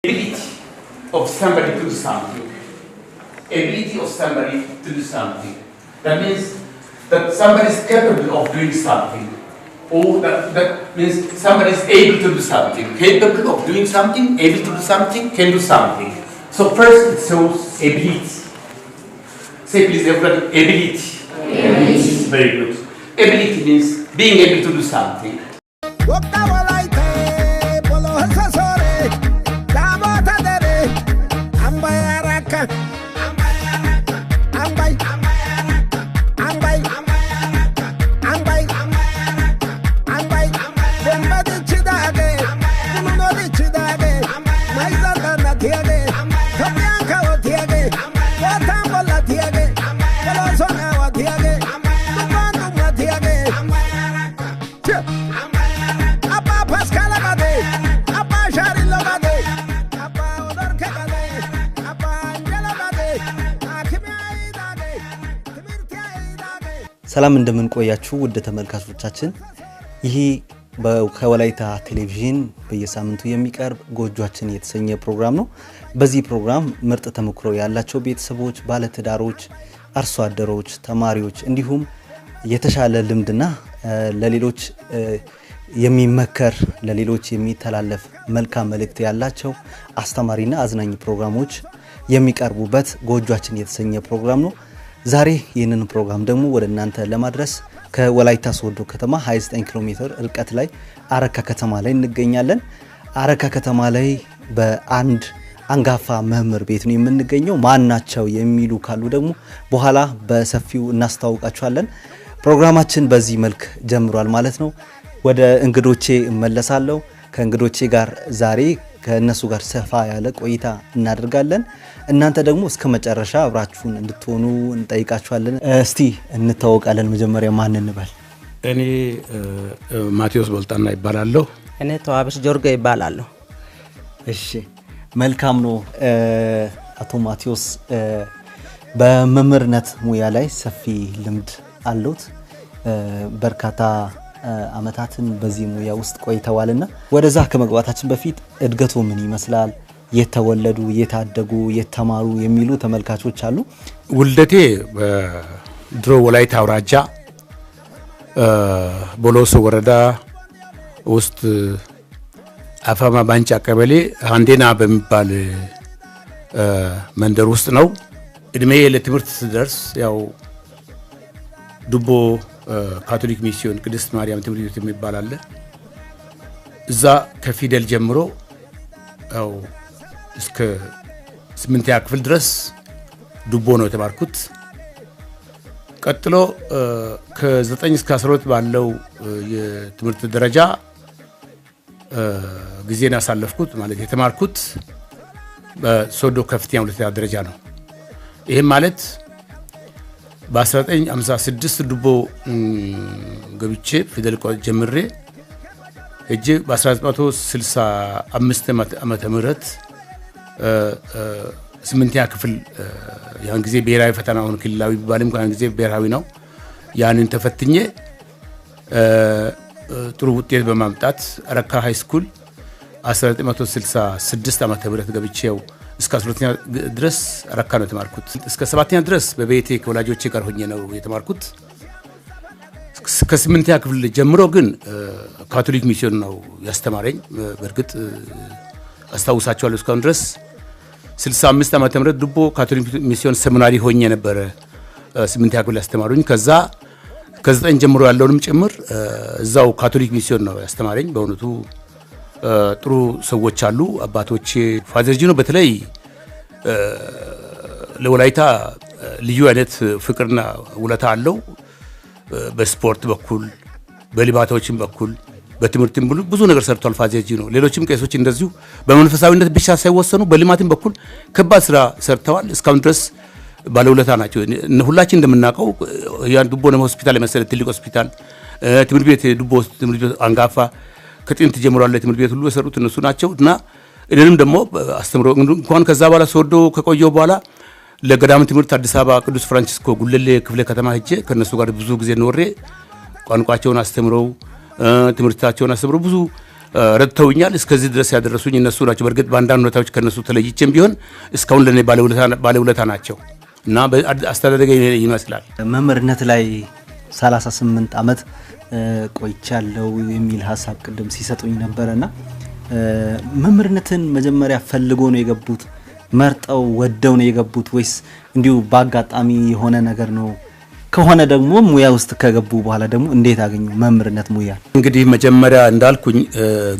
ability of somebody to do something. Ability of somebody to do something. That means that somebody is capable of doing something. Or that means somebody is able to do something. Capable of doing something, able to do something, can do something. So first it shows ability. Say please everybody, ability. Ability. Very good. Ability means being able to do something. ሰላም እንደምን ቆያችሁ ውድ ተመልካቾቻችን ይሄ በወላይታ ቴሌቪዥን በየሳምንቱ የሚቀርብ ጎጆአችን የተሰኘ ፕሮግራም ነው በዚህ ፕሮግራም ምርጥ ተመክሮ ያላቸው ቤተሰቦች ባለትዳሮች አርሶ አደሮች ተማሪዎች እንዲሁም የተሻለ ልምድና ለሌሎች የሚመከር ለሌሎች የሚተላለፍ መልካም መልእክት ያላቸው አስተማሪና አዝናኝ ፕሮግራሞች የሚቀርቡበት ጎጆአችን የተሰኘ ፕሮግራም ነው ዛሬ ይህንን ፕሮግራም ደግሞ ወደ እናንተ ለማድረስ ከወላይታ ሶዶ ከተማ 29 ኪሎ ሜትር ርቀት ላይ አረካ ከተማ ላይ እንገኛለን አረካ ከተማ ላይ በአንድ አንጋፋ መምህር ቤት ነው የምንገኘው ማናቸው የሚሉ ካሉ ደግሞ በኋላ በሰፊው እናስተዋውቃችኋለን ፕሮግራማችን በዚህ መልክ ጀምሯል ማለት ነው ወደ እንግዶቼ እመለሳለሁ ከእንግዶቼ ጋር ዛሬ ከነሱ ጋር ሰፋ ያለ ቆይታ እናደርጋለን እናንተ ደግሞ እስከ መጨረሻ አብራችሁን እንድትሆኑ እንጠይቃችኋለን እስቲ እንተዋወቃለን መጀመሪያ ማን እንበል እኔ ማቴዎስ ቦልጣና ይባላለሁ እኔ ተዋበሽ ጆርጋ ይባላለሁ እሺ መልካም ነው አቶ ማቴዎስ በመምህርነት ሙያ ላይ ሰፊ ልምድ አሉት በርካታ አመታትን በዚህ ሙያ ውስጥ ቆይተዋልና ወደዛ ከመግባታችን በፊት እድገቱ ምን ይመስላል የተወለዱ የታደጉ የተማሩ የሚሉ ተመልካቾች አሉ ውልደቴ በድሮ ወላይታ አውራጃ ቦሎሶ ወረዳ ውስጥ አፋማ ባንጫ ቀበሌ አንዴና በሚባል መንደር ውስጥ ነው እድሜ ለትምህርት ደርስ ያው ዱቦ ካቶሊክ ሚስዮን ቅድስት ማርያም ትምህርት ቤት የሚባል አለ እዛ ከፊደል ጀምሮ ያው እስከ 8ኛ ክፍል ድረስ ዱቦ ነው የተማርኩት ቀጥሎ ከ9 እስከ 12 ባለው የትምህርት ደረጃ ጊዜን ያሳለፍኩት ማለት የተማርኩት በሶዶ ከፍተኛ ሁለተኛ ደረጃ ነው ይሄም ማለት በ1956 ዱቦ ገብቼ ፊደል ጀምሬ እጄ በ1965 ዓመተ ምህረት 8ኛ ክፍል ያን ጊዜ ብሔራዊ ፈተና ሆነ ክልላዊ ቢባልም ያን ጊዜ ብሔራዊ ነው ያንን ተፈትኜ ጥሩ ውጤት በማምጣት አረካ ሃይ ስኩል 1966 ዓመተ ምህረት ገብቼው እስከ 12ኛ ድረስ አረካ ነው የተማርኩት እስከ 7ኛ ድረስ በቤቴ ከወላጆቼ ጋር ሆኜ ነው የተማርኩት እስከ 8ኛ ክፍል ጀምሮ ግን ካቶሊክ ሚስዮን ነው ያስተማረኝ በርግጥ አስተዋውሳቸዋለሁ እስካሁን ድረስ 65 ዓመተ ምህረት ዱቦ ካቶሊክ ሚስዮን ሰሚናሪ ሆኜ ነበር 8ኛ ክፍል ያስተማሩኝ ከዛ ከ9 ጀምሮ ያለውንም ጭምር እዛው ካቶሊክ ሚስዮን ነው ያስተማረኝ በእውነቱ ጥሩ ሰዎች አሉ አባቶቼ ፋዘር ጂኖ በተለይ ለወላይታ ልዩ አይነት ፍቅርና ውለታ አለው በስፖርት በኩል በሊባቶችም በኩል በትምህርትም ብዙ ነገር ሰርቷል ፋዘር ጂኖ ሌሎችም ቄሶች እንደዚሁ በመንፈሳዊነት ብቻ ሳይወሰኑ በሊማትም በኩል ከባድ ስራ ሰርተዋል እስካሁን ድረስ ባለውለታ ናቸው ሁላችን እንደምናውቀው ያን ዱቦ ነው ሆስፒታል የመሰለ ትልቅ ሆስፒታል ትምህርት ቤት ዱቦ ትምህርት ቤት አንጋፋ ከጥንት ጀምሮ ያለ ትምህርት ቤት ሁሉ የሰሩት እነሱ ናቸውና እኔንም ደግሞ አስተምሮ እንኳን ከዛ በኋላ ሶዶ ከቆየው በኋላ ለገዳም ትምህርት አዲስ አበባ ቅዱስ ፍራንሲስኮ ጉለሌ ክፍለ ከተማ ሄጄ ከነሱ ጋር ብዙ ጊዜ ኖሬ ቋንቋቸውን አስተምረው ትምህርታቸውን አስተምረው ብዙ ረድተውኛል። እስከዚህ ድረስ ያደረሱኝ እነሱ ናቸው። በእርግጥ በአንዳንድ ሁኔታዎች ከነሱ ተለይቼም ቢሆን እስካሁን ለኔ ባለውለታ ናቸው እና አስተዳደገ ይመስላል። መምህርነት ላይ 38 ዓመት ቆይቻለሁ የሚል ሐሳብ ቅድም ሲሰጡኝ ነበርና መምህርነትን መጀመሪያ ፈልጎ ነው የገቡት? መርጠው ወደው ነው የገቡት ወይስ እንዲሁ በአጋጣሚ የሆነ ነገር ነው? ከሆነ ደግሞ ሙያ ውስጥ ከገቡ በኋላ ደግሞ እንዴት አገኙ መምህርነት ሙያ? እንግዲህ መጀመሪያ እንዳልኩኝ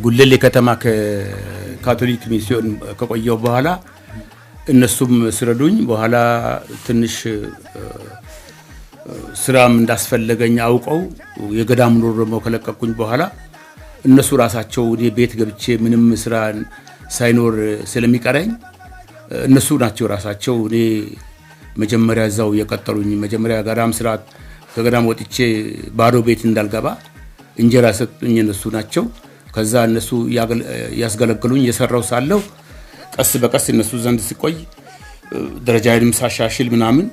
ጉለሌ ከተማ ከካቶሊክ ሚስዮን ከቆየው በኋላ እነሱም ስረዱኝ በኋላ ትንሽ ስራም እንዳስፈለገኝ አውቀው የገዳም ኑሮ ደግሞ ከለቀቁኝ በኋላ እነሱ ራሳቸው እኔ ቤት ገብቼ ምንም ስራ ሳይኖር ስለሚቀረኝ እነሱ ናቸው ራሳቸው እኔ መጀመሪያ እዛው የቀጠሩኝ። መጀመሪያ ገዳም ስራ ከገዳም ወጥቼ ባዶ ቤት እንዳልገባ እንጀራ ሰጡኝ እነሱ ናቸው። ከዛ እነሱ ያስገለግሉኝ የሰራው ሳለው ቀስ በቀስ እነሱ ዘንድ ሲቆይ ደረጃዬንም ሳሻሽል ምናምን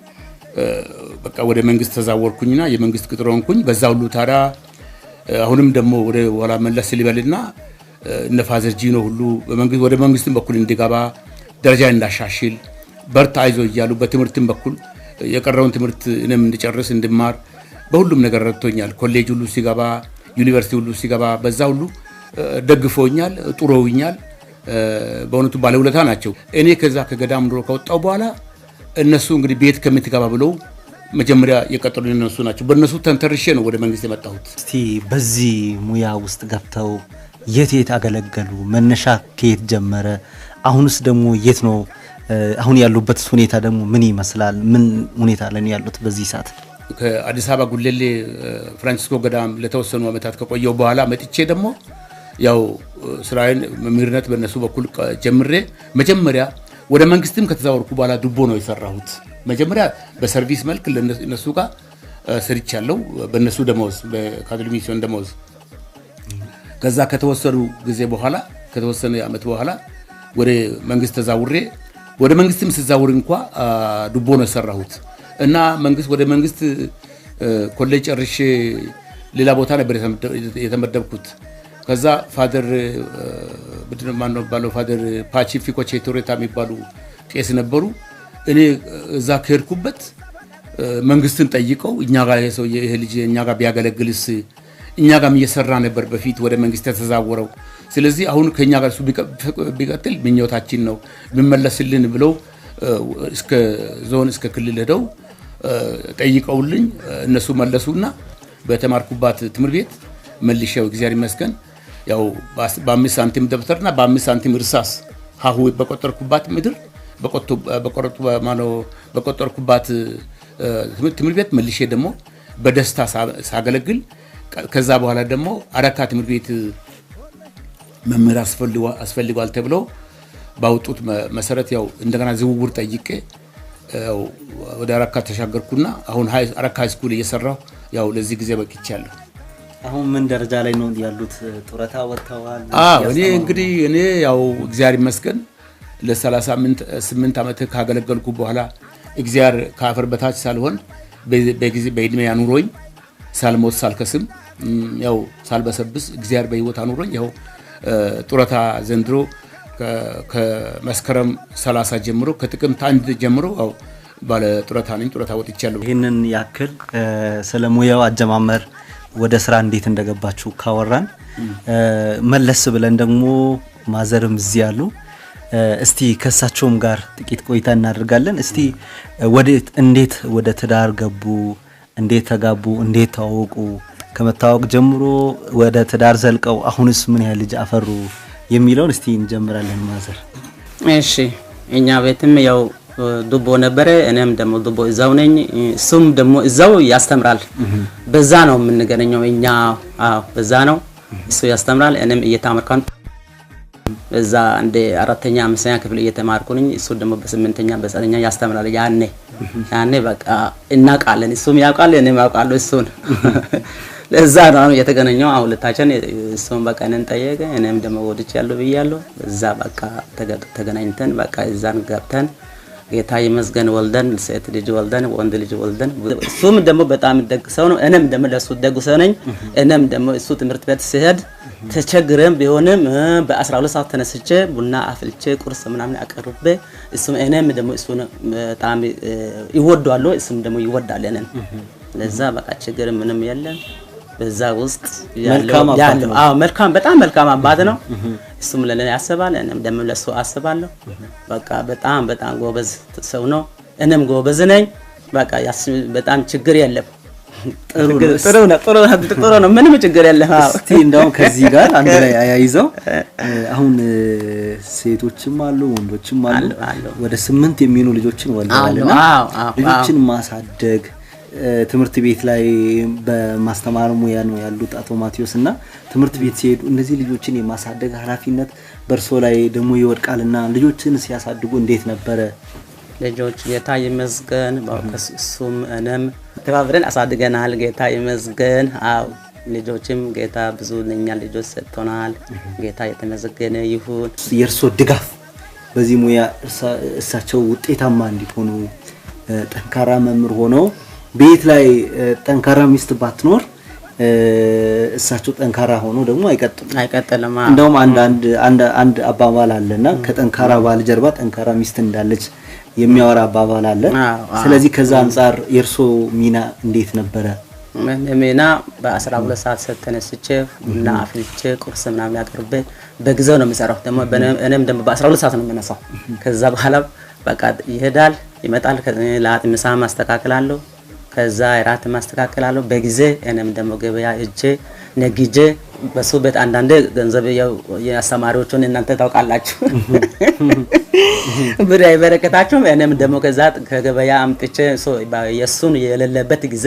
በቃ ወደ መንግስት ተዛወርኩኝና የመንግስት ቅጥር ሆንኩኝ። በዛ ሁሉ ታዲያ አሁንም ደግሞ ወደ ኋላ መለስ ሊበልና እነ ፋዘር ጂኖ ሁሉ ወደ መንግስትም በኩል እንዲገባ ደረጃ እንዳሻሽል በርታ አይዞ እያሉ በትምህርትም በኩል የቀረውን ትምህርት እኔም እንድጨርስ እንድማር በሁሉም ነገር ረድቶኛል። ኮሌጅ ሁሉ ሲገባ ዩኒቨርሲቲ ሁሉ ሲገባ በዛ ሁሉ ደግፎኛል፣ ጥሮውኛል። በእውነቱ ባለውለታ ናቸው። እኔ ከዛ ከገዳም ኑሮ ከወጣው በኋላ እነሱ እንግዲህ ቤት ከምትገባ ብለው መጀመሪያ የቀጠሉኝ እነሱ ናቸው። በእነሱ ተንተርሼ ነው ወደ መንግስት የመጣሁት። እስቲ በዚህ ሙያ ውስጥ ገብተው የት አገለገሉ? መነሻ ከየት ጀመረ? አሁንስ ደግሞ የት ነው? አሁን ያሉበት ሁኔታ ደግሞ ምን ይመስላል? ምን ሁኔታ ላይ ያሉት በዚህ ሰዓት? ከአዲስ አበባ ጉለሌ ፍራንሲስኮ ገዳም ለተወሰኑ ዓመታት ከቆየው በኋላ መጥቼ ደግሞ ያው ስራዬን መምህርነት በእነሱ በኩል ጀምሬ መጀመሪያ ወደ መንግስትም ከተዛወርኩ በኋላ ዱቦ ነው የሰራሁት። መጀመሪያ በሰርቪስ መልክ ለነሱ ጋር ሰርቻለሁ በእነሱ ደሞዝ በካቶሊክ ሚስዮን ደሞዝ። ከዛ ከተወሰኑ ጊዜ በኋላ ከተወሰነ ዓመት በኋላ ወደ መንግስት ተዛውሬ ወደ መንግስትም ስዛውር እንኳን ዱቦ ነው የሰራሁት እና ወደ መንግስት ኮሌጅ ጨርሼ ሌላ ቦታ ነበር የተመደብኩት። ከዛ ፋደር ፋደር ፓሲፊኮ ቼቶሬታ የሚባሉ ቄስ ነበሩ። እኔ እዛ ከሄድኩበት መንግስትን ጠይቀው እኛ ጋር ይሄ ልጅ እኛ ጋር ቢያገለግልስ እኛ ጋርም እየሰራ ነበር በፊት ወደ መንግስት ተዛወረው። ስለዚህ አሁን ከኛ ጋር እሱ ቢቀጥል ምኞታችን ነው ቢመለስልን ብለው እስከ ዞን እስከ ክልል ሄደው ጠይቀውልኝ እነሱ መለሱና በተማርኩባት ትምህርት ቤት መልሼው እግዚአብሔር ይመስገን ያው በ5 ሳንቲም ደብተርና በ5 ሳንቲም እርሳስ ሀሁ በቆጠርኩባት ምድር በቆጠርኩባት ትምህርት ቤት መልሼ ደግሞ በደስታ ሳገለግል ከዛ በኋላ ደግሞ አረካ ትምህርት ቤት መምህር አስፈልጓል ተብሎ ባውጡት መሰረት ያው እንደገና ዝውውር ጠይቄ ያው ወደ አረካ ተሻገርኩና አሁን አረካ ሃይ ስኩል እየሰራሁ ያው ለዚህ ጊዜ በቅቻለሁ። አሁን ምን ደረጃ ላይ ነው ያሉት? ጡረታ ወጥተዋል? እኔ ያው እግዚአብሔር ይመስገን ለ38 ዓመት ካገለገልኩ በኋላ እግዚአብሔር ከአፈር በታች ሳልሆን በእድሜ ያኑሮኝ ሳልሞት ሳልከስም ያው ሳልበሰብስ እግዚአብሔር በህይወት አኑሮኝ ያው ጡረታ ዘንድሮ ከመስከረም 30 ጀምሮ ከጥቅምት 1 ጀምሮ ያው ባለ ጡረታ ነኝ። ጡረታ ወጥቻለሁ። ይሄንን ያክል ስለ ሙያው አጀማመር ወደ ስራ እንዴት እንደገባችሁ ካወራን መለስ ብለን ደግሞ ማዘርም እዚህ ያሉ እስቲ ከሳቸውም ጋር ጥቂት ቆይታ እናደርጋለን። እስቲ እንዴት ወደ ትዳር ገቡ? እንዴት ተጋቡ? እንዴት ተዋወቁ? ከመታወቅ ጀምሮ ወደ ትዳር ዘልቀው አሁንስ ምን ያህል ልጅ አፈሩ የሚለውን እስቲ እንጀምራለን። ማዘር እሺ፣ እኛ ቤትም ያው ዱቦ ነበረ። እኔም ደግሞ ዱቦ እዛው ነኝ። እሱም ደግሞ እዛው ያስተምራል። በዛ ነው የምንገናኘው እኛ። በዛ ነው እሱ ያስተምራል፣ እኔም እየተማርኩኝ በዛ እንደ 4ኛ 5ኛ ክፍል እየተማርኩ ነኝ። እሱ ደግሞ በ8ኛ በ9ኛ ያስተምራል። ያኔ በቃ እናውቃለን። እሱም ያውቃል፣ እኔም አውቃለሁ እሱን። ለዛ ነው የተገናኘው። ሁለታችን እሱም በቃ እኔን ጠየቀ፣ እኔም ደግሞ ወድቻለሁ ብያለሁ። በዛ በቃ ተገናኝተን በቃ እዛን ገብተን ጌታ ይመስገን ወልደን ሴት ልጅ ወልደን ወንድ ልጅ ወልደን እሱም ደግሞ በጣም ደግ ሰው ነው እኔም ደግሞ ለሱ ደግ ሰው ነኝ እኔም ደግሞ እሱ ትምህርት ቤት ሲሄድ ተቸግረን ቢሆንም በ12 ሰዓት ተነስቼ ቡና አፍልቼ ቁርስ ምናምን አቀርቤ እሱም እኔም ደግሞ እሱ በጣም ይወዳሉ እሱም ደግሞ ይወዳል እኔን ለዛ በቃ ችግር ምንም የለም በዛ ውስጥ ያለው መልካም በጣም መልካም አባት ነው እሱም ለኔ ያስባል እኔም ደግሞ ለሱ አስባለሁ በቃ በጣም ጎበዝ ሰው ነው እኔም ጎበዝ ነኝ በቃ በጣም ችግር የለም ጥሩ ነው ምንም ችግር የለም እስቲ እንደው ከዚህ ጋር አንድ ላይ አያይዘው አሁን ሴቶችም አሉ ወንዶችም አሉ ወደ 8 የሚሆኑ ልጆችን ወልደዋልና ልጆችን ማሳደግ ትምህርት ቤት ላይ በማስተማር ሙያ ነው ያሉት አቶ ማቴዎስና ትምህርት ቤት ሲሄዱ እነዚህ ልጆችን የማሳደግ ኃላፊነት በርሶ ላይ ደግሞ ይወድቃልና ልጆችን ሲያሳድጉ እንዴት ነበር ልጆች ጌታ ይመስገን በከሱም እነም ተባብረን አሳድገናል ጌታ ይመስገን አው ልጆችም ጌታ ብዙ ለኛ ልጆች ሰጥቶናል ጌታ የተመሰገነ ይሁን የርሶ ድጋፍ በዚህ ሙያ እሳቸው ውጤታማ እንዲሆኑ ጠንካራ መምህር ሆነው ቤት ላይ ጠንካራ ሚስት ባትኖር እሳቸው ጠንካራ ሆኖ ደግሞ አይቀጥልም እንደውም አንድ አባባል አለና ከጠንካራ ባል ጀርባ ጠንካራ ሚስት እንዳለች የሚያወራ አባባል አለ ስለዚህ ከዛ አንፃር የርሶ ሚና እንዴት ነበር ሚና በ12 ሰዓት ተነስቼ እና አፍልቼ ቁርስ ምናምን አቅርቤ በጊዜው ነው የምሰራው ደግሞ እኔም ደግሞ በ12 ሰዓት ነው የምነሳው ከዛ በኋላ በቃ ይሄዳል ይመጣል ለአጥ ምሳ ማስተካከላለሁ ከዛ እራት ማስተካከላለሁ በጊዜ እኔም ደግሞ ገበያ እጄ ነግጄ በሱ ቤት አንዳንዴ ገንዘብ ያስተማሪዎቹን እናንተ ታውቃላችሁ ብራይ በረከታችሁ እኔም ደግሞ ከዛ ከገበያ አምጥቼ የሱን የሌለበት ጊዜ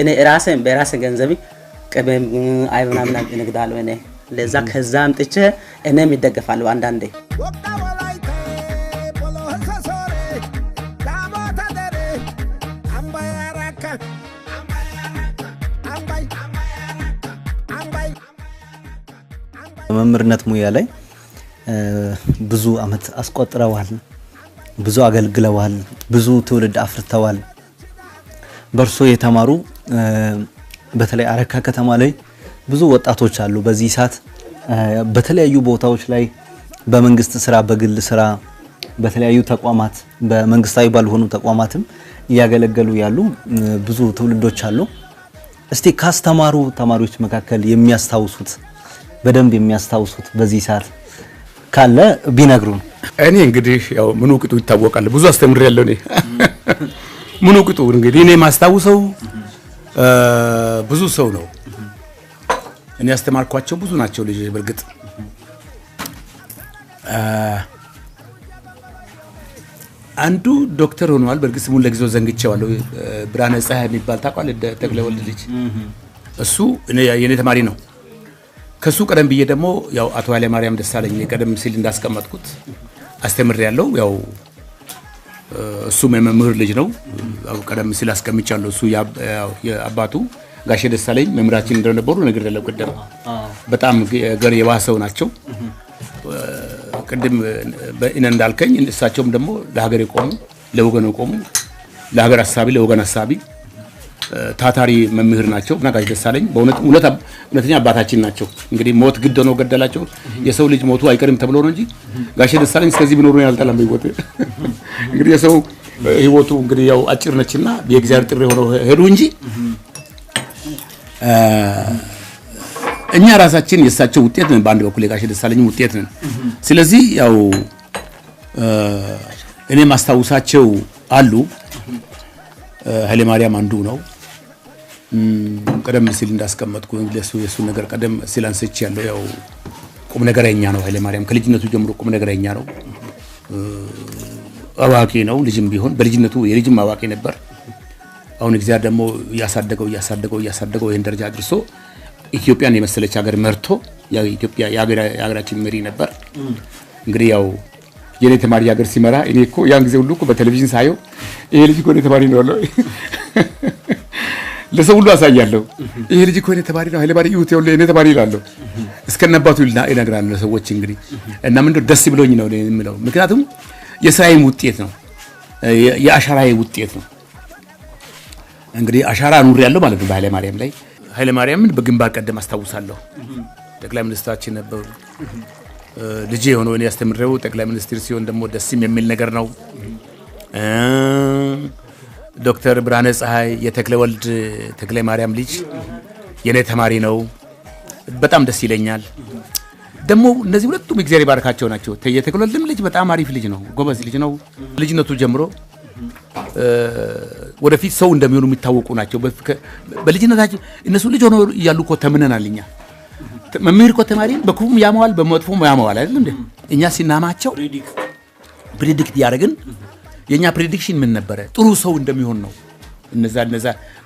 እኔ ራሴን በራሴ ገንዘብ ቅቤም አይብናም ንግዳለሁ እኔ ለዛ ከዛ አምጥቼ እኔም ይደገፋለሁ አንዳንዴ መምህርነት ሙያ ላይ ብዙ አመት አስቆጥረዋል ብዙ አገልግለዋል ብዙ ትውልድ አፍርተዋል በርሶ የተማሩ በተለይ አረካ ከተማ ላይ ብዙ ወጣቶች አሉ በዚህ ሰዓት በተለያዩ ቦታዎች ላይ በመንግስት ስራ በግል ስራ በተለያዩ ተቋማት በመንግስታዊ ባልሆኑ ተቋማትም ያገለገሉ ያሉ ብዙ ትውልዶች አሉ እስቲ ካስተማሩ ተማሪዎች መካከል የሚያስታውሱት በደንብ የሚያስታውሱት በዚህ ሰዓት ካለ ቢነግሩን እኔ እንግዲህ ያው ምኑ ቅጡ ይታወቃል ብዙ አስተምር ያለው እኔ ምኑ ቅጡ እንግዲህ እኔ ማስታውሰው ብዙ ሰው ነው እኔ አስተማርኳቸው ብዙ ናቸው ልጅ በርግጥ አንዱ ዶክተር ሆኗል በርግጥ ስሙን ለጊዜው ዘንግቼዋለሁ ብራነ ፀሐይ የሚባል ታቋል ተክለወልድ ልጅ እሱ የኔ ተማሪ ነው ከሱ ቀደም ብዬ ደግሞ ያው አቶ ኃይለ ማርያም ደሳለኝ ቀደም ሲል እንዳስቀመጥኩት አስተምር ያለው ያው እሱ መምህር ልጅ ነው ቀደም ሲል አስቀምጫለሁ እሱ የአባቱ ጋሼ ደሳለኝ መምህራችን እንደነበሩ ነገር ያለው ቀደም በጣም ገር የዋሰው ናቸው ቀደም በእነ እንዳልከኝ እሳቸውም ደግሞ ለሀገር የቆሙ ለወገን የቆሙ ለሀገር አሳቢ ለወገን አሳቢ ታታሪ መምህር ናቸው እና ጋሼ ደሳለኝ በእውነተኛ አባታችን ናቸው እንግዲህ ሞት ግድ ነው ገደላቸው የሰው ልጅ ሞቱ አይቀርም ተብሎ ነው እንጂ ጋሼ ደሳለኝ እስከዚህ ቢኖሩ ያልጠላም ይወጥ እንግዲህ የሰው ህይወቱ እንግዲህ ያው አጭር ነችና የእግዚአብሔር ጥሪ ሆኖ ሄዱ እንጂ እኛ ራሳችን የሳቸው ውጤት ነን በአንድ በኩል የጋሼ ደሳለኝ ውጤት ነን ስለዚህ ያው እኔ ማስታውሳቸው አሉ ኃይለ ማርያም አንዱ ነው ቀደም ሲል እንዳስቀመጥኩ ለሱ የሱ ነገር ቀደም ሲል አንስቼ ያለው ያው ቁም ነገረኛ ነው ኃይለ ማርያም ከልጅነቱ ጀምሮ ቁም ነገረኛ ነው አዋቂ ነው ልጅም ቢሆን በልጅነቱ የልጅም አዋቂ ነበር አሁን እግዚአብሔር ደግሞ ያሳደገው ይሄን ደረጃ አድርሶ ኢትዮጵያን የመሰለች ሀገር መርቶ ያው ኢትዮጵያ የሀገራችን መሪ ነበር እንግዲህ ያው የኔ ተማሪ ሀገር ሲመራ እኔ እኮ ያን ጊዜ ሁሉ እኮ በቴሌቪዥን ሳየው ይሄ ልጅ እኮ የኔ ተማሪ ነው አለው ለሰው ሁሉ አሳያለሁ ይሄ ልጅ እኮ የኔ ተማሪ ነው ኃይለ ማርያም ይሁት የኔ ተማሪ ይላል እስከነባቱ ይነግራል ለሰዎች እንግዲህ እና ምንድነው ደስ ብሎኝ ነው የምለው ምክንያቱም የስራዬም ውጤት ነው የአሻራዬ ውጤት ነው። እንግዲህ አሻራ ኑር ያለው ማለት ነው በኃይለ ማርያም ላይ። ኃይለ ማርያምን በግንባር ቀደም አስታውሳለሁ። ጠቅላይ ሚኒስትራችን ነበሩ። ልጄ ሆኖ እኔ ያስተምረው ጠቅላይ ሚኒስትር ሲሆን ደግሞ ደስም የሚል ነገር ነው። ዶክተር ብርሃነ ፀሐይ የተክለ ወልድ ተክለ ማርያም ልጅ የኔ ተማሪ ነው። በጣም ደስ ይለኛል። ደግሞ እነዚህ ሁለቱም እግዚአብሔር ይባርካቸው ናቸው። የተክለ ወልድም ልጅ በጣም አሪፍ ልጅ ነው፣ ጎበዝ ልጅ ነው። ልጅነቱ ጀምሮ ወደፊት ሰው እንደሚሆኑ የሚታወቁ ናቸው። በልጅነታቸው እነሱ ልጅ ሆነው እያሉ እኮ ተምነናል እኛ። መምህር እኮ ተማሪን በክፉም ያመዋል በመጥፎም ያመዋል አይደል እንዴ? እኛ ሲናማቸው ፕሬዲክት ያደረግን የኛ ፕሬዲክሽን ምን ነበረ? ጥሩ ሰው እንደሚሆን ነው። እነዛ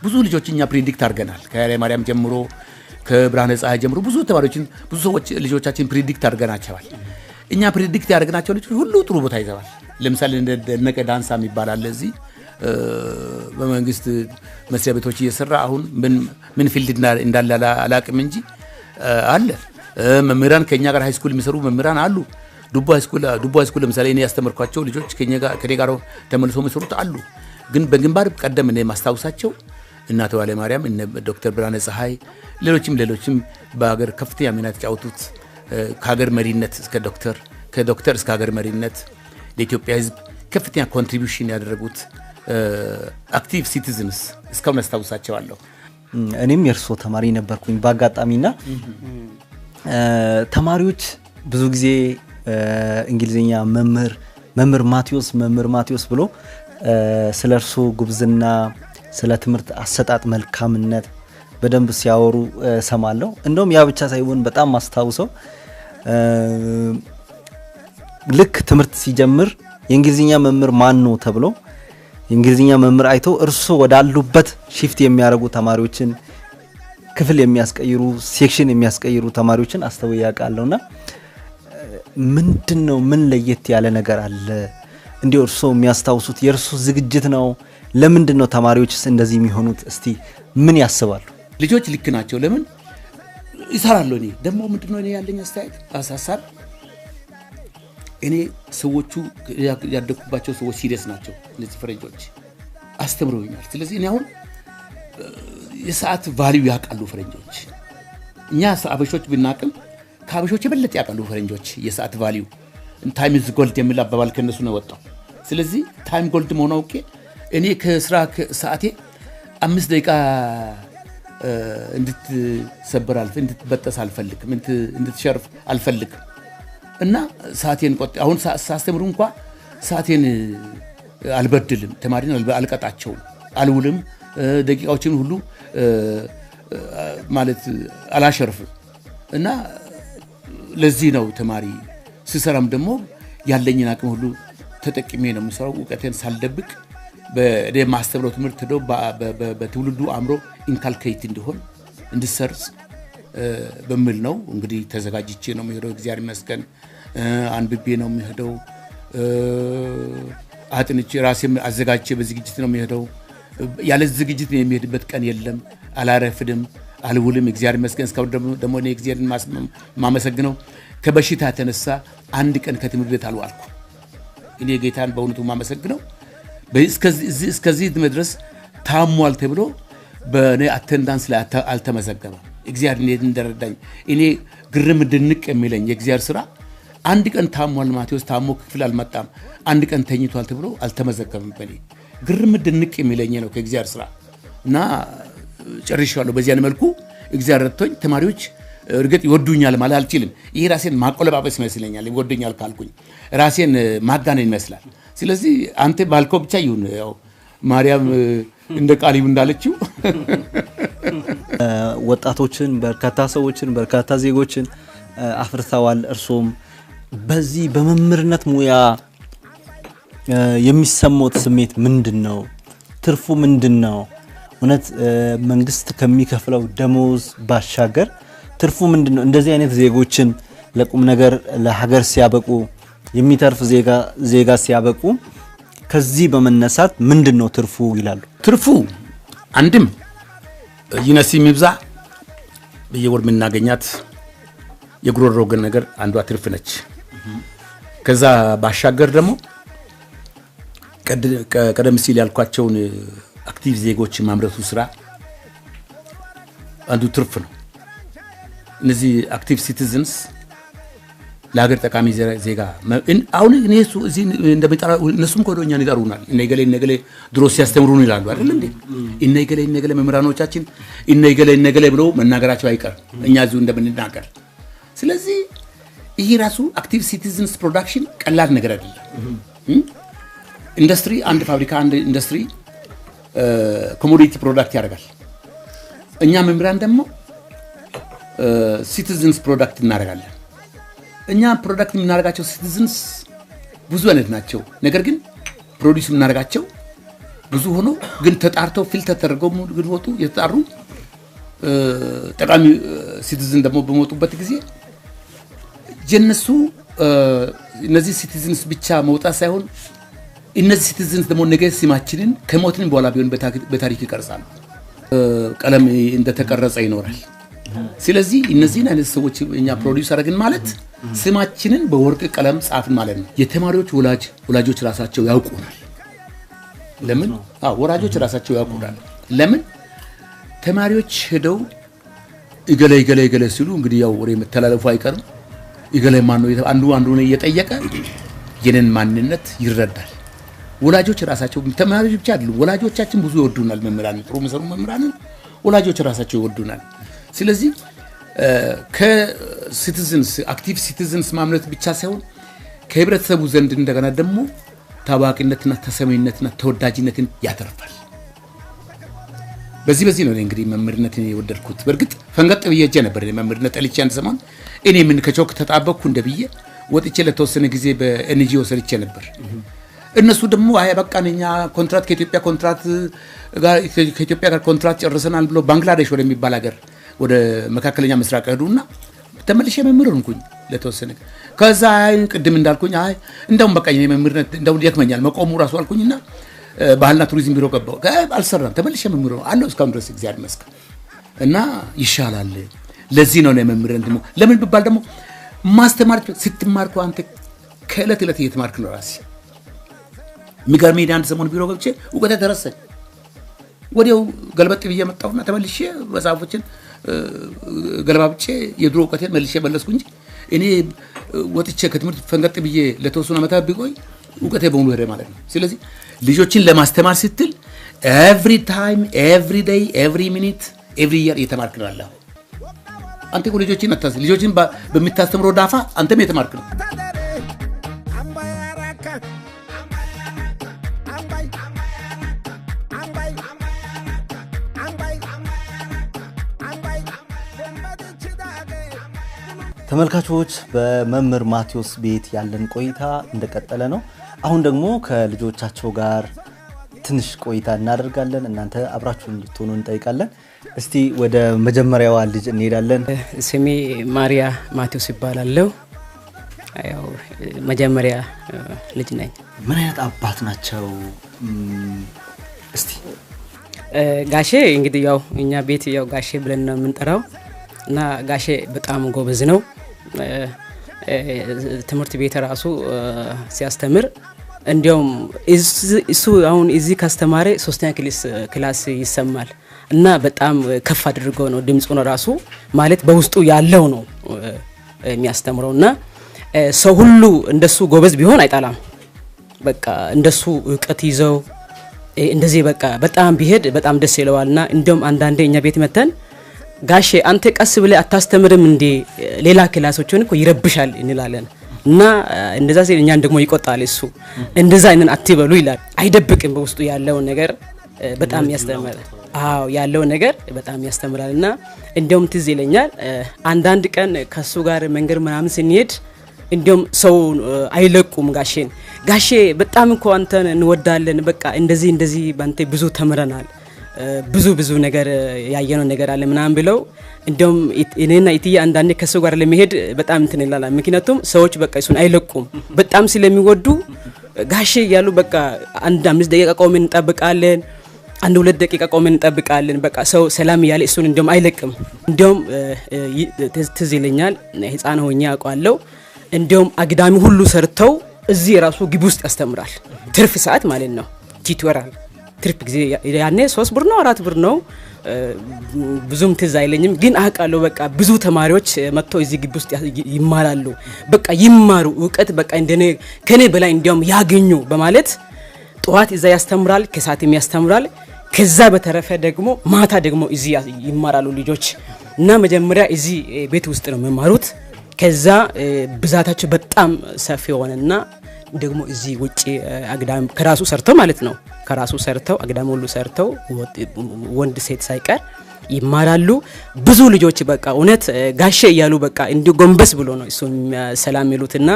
ብዙ ልጆች እኛ ፕሬዲክት አድርገናል። ከኃይለ ማርያም ጀምሮ ከብርሃነ ፀሐይ ጀምሮ ብዙ ተማሪዎችን ብዙ ሰዎች ልጆቻችን ፕሬዲክት አድርገናቸዋል። እኛ ፕሬዲክት ያደረግናቸው ልጆች ሁሉ ጥሩ ቦታ ይዘዋል። ለምሳሌ እንደነቀ ዳንሳ የሚባል አለ እዚህ በመንግስት መስሪያ ቤቶች እየሰራ አሁን ምን ፊልድ እንዳለ አላቅም እንጂ አለ። መምህራን ከኛ ጋር ሃይ ስኩል የሚሰሩ መምህራን አሉ። ዱባ ሃይ ስኩል ለምሳሌ እኔ ያስተምርኳቸው ልጆች ከኔ ጋር ተመልሶ መስሩት አሉ። ግን በግንባር ቀደም እኔ ማስታውሳቸው እናት ኃይለ ማርያም፣ እነ ዶክተር ብርሃነ ፀሐይ፣ ሌሎችም በሀገር ከፍተኛ ሚና ተጫወቱት። ከሀገር መሪነት እስከ ከዶክተር እስከ ሀገር መሪነት ለኢትዮጵያ ሕዝብ ከፍተኛ ኮንትሪቢዩሽን ያደረጉት አክቲቭ ሲቲዝንስ እስካሁን አስታውሳቸዋለሁ። እኔም የእርሶ ተማሪ ነበርኩኝ በአጋጣሚና ተማሪዎች ብዙ ጊዜ እንግሊዝኛ መምህር ማቴዎስ ብሎ ስለ እርሶ ጉብዝና፣ ስለ ትምህርት አሰጣጥ መልካምነት በደንብ ሲያወሩ ሰማለሁ። እንደውም ያ ብቻ ሳይሆን በጣም ማስታውሰው ልክ ትምህርት ሲጀምር የእንግሊዝኛ መምህር ማን ነው ተብሎ የእንግሊዝኛ መምህር አይቶ እርሶ ወዳሉበት ሺፍት የሚያደርጉ ተማሪዎችን ክፍል የሚያስቀይሩ ሴክሽን የሚያስቀይሩ ተማሪዎችን አስተውዬ ያውቃለሁና ምንድነው ምን ለየት ያለ ነገር አለ? እንዴ እርሶ የሚያስታውሱት የእርሶ ዝግጅት ነው? ለምንድነው ተማሪዎችስ እንደዚህ የሚሆኑት? እስቲ ምን ያስባሉ? ልጆች ልክ ናቸው። ለምን ይሰራሉ? እኔ ደግሞ ምንድነው እኔ ያለኝ አስተያየት አሳሳብ እኔ ሰዎቹ ያደኩባቸው ሰዎች ሲሪየስ ናቸው። እነዚህ ፈረንጆች አስተምረውኛል። ስለዚህ እኔ አሁን የሰዓት ቫልዩ ያውቃሉ ፈረንጆች። እኛ አበሾች ብናቅም ከአበሾች የበለጠ ያውቃሉ ፈረንጆች የሰዓት ቫልዩ። ታይም ኢዝ ጎልድ የሚል አባባል ከነሱ ነው ወጣው። ስለዚህ ታይም ጎልድ መሆኑ አውቄ እኔ ከስራ ሰዓቴ 5 ደቂቃ እንድትበጠስ አልፈልግም፣ እንድትሸርፍ አልፈልግም። እና ሰዓቴን አሁን ሳስተምሩ እንኳን ሰዓቴን አልበድልም፣ ተማሪን አልቀጣቸውም፣ አልውልም፣ ደቂቃዎችን ሁሉ ማለት አላሸርፍም። እና ለዚህ ነው ተማሪ ስሰራም ደግሞ ያለኝን አቅም ሁሉ ተጠቅሜ ነው የምሰራው። እውቀቴን ሳልደብቅ በማስተምረው ትምህርት ነው በትውልዱ አእምሮ ኢንካልኬት እንዲሆን እንድሰርጽ በሚል ነው እንግዲህ ተዘጋጅቼ ነው የሚሄደው። እግዚአብሔር ይመስገን አንብቤ ነው የሚሄደው። አጥንቼ ራሴም አዘጋጅቼ በዝግጅት ነው የሚሄደው። ያለ ዝግጅት የሚሄድበት ቀን የለም። አላረፍድም፣ አልውልም። እግዚአብሔር ይመስገን። እስካሁን ደግሞ እኔ እግዚአብሔርን ማመሰግነው ከበሽታ የተነሳ አንድ ቀን ከትምህርት ቤት አልዋልኩ። እኔ ጌታን በእውነቱ ማመሰግነው እስከዚህ ድረስ ታሟል ተብሎ በእኔ አቴንዳንስ ላይ አልተመዘገበም። እግዚአብሔር እንዴት እንደረዳኝ እኔ ግርም ድንቅ የሚለኝ የእግዚአብሔር ስራ። አንድ ቀን ታሟል ማቴዎስ ታሞ ክፍል አልመጣም፣ አንድ ቀን ተኝቷል ተብሎ አልተመዘገበም። በኔ ግርም ድንቅ የሚለኝ ነው ከእግዚአብሔር ስራ እና ጨርሻለሁ። በዚያን መልኩ እግዚአብሔር ረድቶኝ ተማሪዎች እርግጥ ይወዱኛል ማለት አልችልም። ይሄ ራሴን ማቆለባበስ ይመስለኛል። ይወዱኛል ካልኩኝ ራሴን ማጋነን ይመስላል። ስለዚህ አንተ ባልከው ብቻ ይሁን። ያው ማርያም እንደ ቃሊው እንዳለችው ወጣቶችን በርካታ ሰዎችን በርካታ ዜጎችን አፍርተዋል። እርሶም በዚህ በመምህርነት ሙያ የሚሰማዎት ስሜት ምንድነው? ትርፉ ምንድነው? እውነት መንግስት ከሚከፍለው ደሞዝ ባሻገር ትርፉ ምንድነው? እንደዚህ አይነት ዜጎችን ለቁም ነገር ለሀገር ሲያበቁ የሚተርፍ ዜጋ ሲያበቁ ከዚህ በመነሳት ምንድነው ትርፉ ይላሉ? ትርፉ አንድም ይነሲ የሚብዛ በየወር የምናገኛት የጉሮሮ ነገር አንዷ ትርፍ ነች። ከዛ ባሻገር ደግሞ ቀደም ሲል ያልኳቸውን አክቲቭ ዜጎች ማምረቱ ስራ አንዱ ትርፍ ነው። እነዚህ አክቲቭ ሲቲዝንስ ለሀገር ጠቃሚ ዜጋ አሁን እነሱ እዚህ እንደሚጠራ እነሱም ኮዶኛን ይጠሩናል። እነገሌ ድሮ ሲያስተምሩን ይላሉ አይደል እንዴ? እነገሌ መምህራኖቻችን እነገሌ ብለው መናገራቸው አይቀር እኛ እዚሁ እንደምንናገር። ስለዚህ ይሄ ራሱ አክቲቭ ሲቲዝንስ ፕሮዳክሽን ቀላል ነገር አይደለም። ኢንዱስትሪ አንድ ፋብሪካ አንድ ኢንዱስትሪ ኮሞዲቲ ፕሮዳክት ያደርጋል። እኛ መምህራን ደግሞ ሲቲዝንስ ፕሮዳክት እናደርጋለን። እኛ ፕሮዳክት የምናደርጋቸው ሲቲዝንስ ብዙ አይነት ናቸው። ነገር ግን ፕሮዲዩስ የምናደርጋቸው ብዙ ሆኖ ግን ተጣርተው ፊልተር ተደርገው ግን ወጡ የተጣሩ ጠቃሚ ሲቲዝን ደግሞ በመጡበት ጊዜ የነሱ እነዚህ ሲቲዝንስ ብቻ መውጣት ሳይሆን እነዚህ ሲቲዝንስ ደግሞ ነገ ስማችንን ከሞትን በኋላ ቢሆን በታሪክ ይቀርጻሉ። ቀለም እንደተቀረጸ ይኖራል። ስለዚህ እነዚህን አይነት ሰዎች እኛ ፕሮዲዩስ አደረግን ማለት ስማችንን በወርቅ ቀለም ጻፍን ማለት ነው። የተማሪዎች ወላጆች ራሳቸው ያውቁናል። ለምን? ወላጆች ራሳቸው ያውቁናል። ለምን? ተማሪዎች ሄደው ይገለ ሲሉ እንግዲህ ያው ወሬ መተላለፉ አይቀርም። ይገለ ማን ነው አንዱ እየጠየቀ የነን ማንነት ይረዳል። ወላጆች ራሳቸው ተማሪዎች ብቻ አይደሉም፣ ወላጆቻችን ብዙ ይወዱናል። መምህራን ጥሩ መሰሩ መምህራን ወላጆች ራሳቸው ይወዱናል። ስለዚህ ከሲቲዝንስ አክቲቭ ሲቲዝንስ ማምረት ብቻ ሳይሆን ከህብረተሰቡ ዘንድ እንደገና ደግሞ ታዋቂነትና ተሰሚነትና ተወዳጅነትን ያተርፋል። በዚህ ነው እንግዲህ መምህርነትን የወደድኩት። በርግጥ ፈንገጥ ብዬ ነበር መምህርነት ጠልቼ አንድ ዘመን እኔ ምን ከቾክ ተጣበቅኩ እንደብዬ ወጥቼ ለተወሰነ ጊዜ በኤንጂኦ ሰርቼ ነበር። እነሱ ደግሞ በቃኛ ኮንትራክት ከኢትዮጵያ ጋር ኮንትራክት ጨርሰናል ብሎ ባንግላዴሽ ወደሚባል ሀገር ወደ መካከለኛ ምስራቅ ሄዱና ተመልሼ መምህር ሆንኩኝ ለተወሰነ። ከዛ ቅድም እንዳልኩኝ እንደውም በቃ መምህርነት እንደው ይከመኛል መቆሙ ራሱ አልኩኝና ባህልና ቱሪዝም ቢሮ ገባሁ። አልሰራም፣ ተመልሼ መምህር አለው እስካሁን ድረስ እግዚአብሔር ይመስገን እና ይሻላል። ለዚህ ነው መምህርነት ደግሞ ለምን ቢባል ደግሞ ማስተማር ስትማርኩ አንተ ከዕለት ዕለት እየተማርክ ነው ራስህ። የሚገርመኝ አንድ ሰሞን ቢሮ ገብቼ እውቀቴ ተረሳኝ። ወዲያው ገልበጥ ብዬ መጣሁና ተመልሼ መጽሐፎችን ገለባብጬ የድሮ እውቀቴን መልሼ መለስኩ እንጂ እኔ ወጥቼ ከትምህርት ፈንገጥ ብዬ ለተወሰኑ ዓመታት ቢቆይ እውቀቴ በሙሉ ሄደ ማለት ነው። ስለዚህ ልጆችን ለማስተማር ስትል ኤቭሪ ታይም ኤቭሪ ዴይ ኤቭሪ ሚኒት ኤቭሪ ኢየር እየተማርክ ነው ያለኸው። አንተ እኮ ልጆችን በምታስተምረው ዳፋ አንተም የተማርክ ነው። ተመልካቾች በመምህር ማቴዎስ ቤት ያለን ቆይታ እንደቀጠለ ነው። አሁን ደግሞ ከልጆቻቸው ጋር ትንሽ ቆይታ እናደርጋለን። እናንተ አብራችሁን እንድትሆኑ እንጠይቃለን። እስቲ ወደ መጀመሪያዋ ልጅ እንሄዳለን። ስሜ ማሪያ ማቴዎስ ይባላለሁ። ያው መጀመሪያ ልጅ ነኝ። ምን አይነት አባት ናቸው? እስቲ ጋሼ እንግዲህ ያው እኛ ቤት ያው ጋሼ ብለን ነው የምንጠራው እና ጋሼ በጣም ጎበዝ ነው። ትምህርት ቤት ራሱ ሲያስተምር እንዲያውም እሱ አሁን እዚህ ካስተማረ 3ኛ ክላስ ይሰማል እና በጣም ከፍ አድርገው ነው ድምጹን ራሱ ማለት በውስጡ ያለው ነው የሚያስተምረውና ሰው ሁሉ እንደሱ ጎበዝ ቢሆን አይጣላም። በቃ እንደሱ ዕውቀት ይዘው እንደዚህ በቃ በጣም ቢሄድ በጣም ደስ ይለዋልና እንዲያውም አንዳንዴ እኛ ቤት መተን ጋሼ አንተ ቀስ ብለ አታስተምርም እንዴ ሌላ ክላሶችን እኮ ይረብሻል እንላለን እና እንደዛ ሲል እኛን ደግሞ ይቆጣል። እሱ እንደዛ አይነን አትበሉ ይላል። አይደብቅም በውስጡ ያለው ነገር በጣም ያስተምራል። ያለው ነገር በጣም ያስተምራልና እንዲያውም ትዝ ይለኛል አንዳንድ ቀን ከሱ ጋር መንገድ ምናምን ስንሄድ እንዲያውም ሰው አይለቁም ጋሼን ጋሼ በጣም እኮ አንተን እንወዳለን በቃ እንደዚህ ባንተ ብዙ ተምረናል ብዙ ነገር ያየነው ነገር አለ ምናምን ብለው እንደውም እኔና ኢቲያ አንዳንዴ ከሱ ጋር ለመሄድ በጣም እንትን ይላል። ምክንያቱም ሰዎች በቃ እሱን አይለቁም በጣም ስለሚወዱ ጋሼ ያሉ በቃ አንድ 5 ደቂቃ ቆመን እንጠብቃለን፣ አንድ 2 ደቂቃ ቆመን እንጠብቃለን። በቃ ሰው ሰላም ያለ እሱን እንደውም አይለቅም። እንደውም ትዝ ይለኛል ህፃን ሆኜ አውቃለሁ። እንደውም አግዳሚ ሁሉ ሰርተው እዚህ ራሱ ግቢ ውስጥ ያስተምራል ትርፍ ሰዓት ማለት ነው ቲዩቶሪያል ትርፍ ጊዜ ያኔ 3 ብር ነው 4 ብር ነው ብዙም ትዝ አይለኝም ግን አቃለው በቃ ብዙ ተማሪዎች መጥተው እዚህ ግቢ ውስጥ ይማራሉ በቃ ይማሩ ዕውቀት በቃ እንደኔ ከኔ በላይ እንዲያውም ያገኙ በማለት ጧት እዛ ያስተምራል ከሰዓትም ያስተምራል ከዛ በተረፈ ደግሞ ማታ ደግሞ እዚህ ይማራሉ ልጆች እና መጀመሪያ እዚህ ቤት ውስጥ ነው የሚማሩት ከዛ ብዛታቸው በጣም ሰፊ ሆነና ደግሞ እዚህ ውጪ አግዳም ከራሱ ሰርተው ማለት ነው ከራሱ ሰርተው አግዳም ሁሉ ሰርተው ወንድ ሴት ሳይቀር ይማራሉ ብዙ ልጆች በቃ እውነት ጋሼ እያሉ በቃ እንዲሁ ጎንበስ ብሎ ነው እሱም ሰላም ይሉትና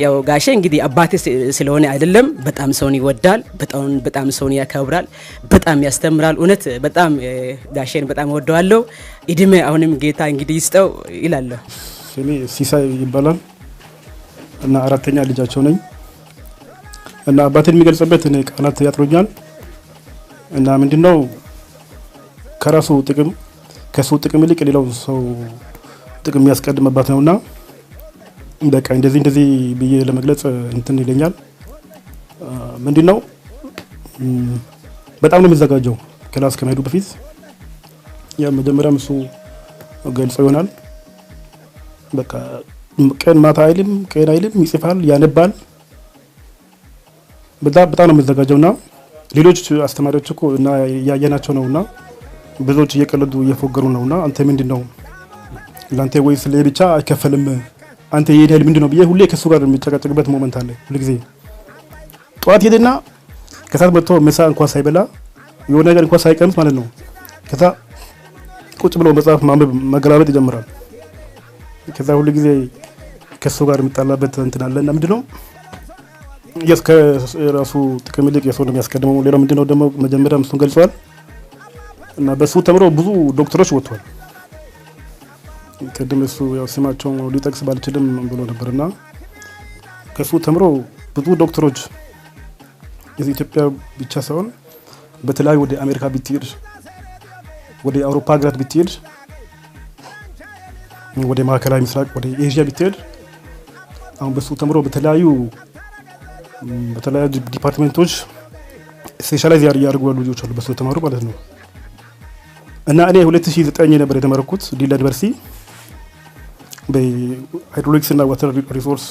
ያው ጋሼ እንግዲህ አባቴ ስለሆነ አይደለም በጣም ሰውን ይወዳል በጣም ሰውን ያከብራል በጣም ያስተምራል እውነት በጣም ጋሼን በጣም ወደዋለሁ እድሜ አሁንም ጌታ እንግዲህ ይስጠው ይላል እኔ ሲሳይ ይባላል እና አራተኛ ልጃቸው ነኝ እና አባቴን የሚገልጽበት እኔ ቃላት ያጥሩኛል እና ምንድነው ከራሱ ከሱ ጥቅም ይልቅ ሌላው ሰው ጥቅም ያስቀድምባት ነውና በቃ እንደዚህ ብዬ ለመግለጽ እንትን ይለኛል ምንድነው በጣም ነው የሚዘጋጀው ክላስ ከመሄዱ በፊት ያ መጀመሪያም እሱ ገልጾ ይሆናል በቃ ቀን ማታ አይልም ቀን አይልም ይጽፋል ያነባል በጣም ነው የሚዘጋጀውና ሌሎች አስተማሪዎች እኮ እና ያየናቸው ነውና ብዙዎች እየቀለዱ እየፎገሩ ነውና አንተ ምንድነው ላንተ ወይስ ለብቻ አይከፈልም አንተ የሄደል ምንድነው ብዬ ሁሌ ከሱ ጋር የሚጨቃጨቅበት ሞመንት አለ ሁሉ ጊዜ ጧት ሄደና ከሰዓት መጥቶ ምሳ እንኳን ሳይበላ የሆነ ነገር እንኳን ሳይቀምስ ማለት ነው ከዛ ቁጭ ብሎ መጽሐፍ ማንበብ መገላበጥ ይጀምራል ከዛ ሁሉ ጊዜ ከሱ ጋር የሚጣላበት እንትን አለና ምንድነው የራሱ ጥቅም ይልቅ የሰው ነው የሚያስቀድመው ሌላ ምንድነው ደግሞ መጀመሪያም እሱን ገልጿል እና በሱ ተምሮ ብዙ ዶክተሮች ወጥቷል ከደም እሱ ያው ስማቸው ሊጠቅስ ባልችልም ብሎ ነበርና ከሱ ተምሮ ብዙ ዶክተሮች የኢትዮጵያ ብቻ ሳይሆን በተለያዩ ወደ አሜሪካ ቢትሄድ ወደ አውሮፓ ሀገራት ቢትሄድ ወደ ማዕከላዊ ምስራቅ ወደ ኤዥያ ቢትሄድ አሁን በሱ ተምሮ በተለያዩ ዲፓርትመንቶች ስፔሻላይዝ ያደርጉ ልጆች አሉ በሱ ተማሩ ማለት ነው እና እኔ 2009 ነበር የተመረኩት ዲላ ዩኒቨርሲቲ በሃይድሮሊክስ እና ዋተር ሪሶርስ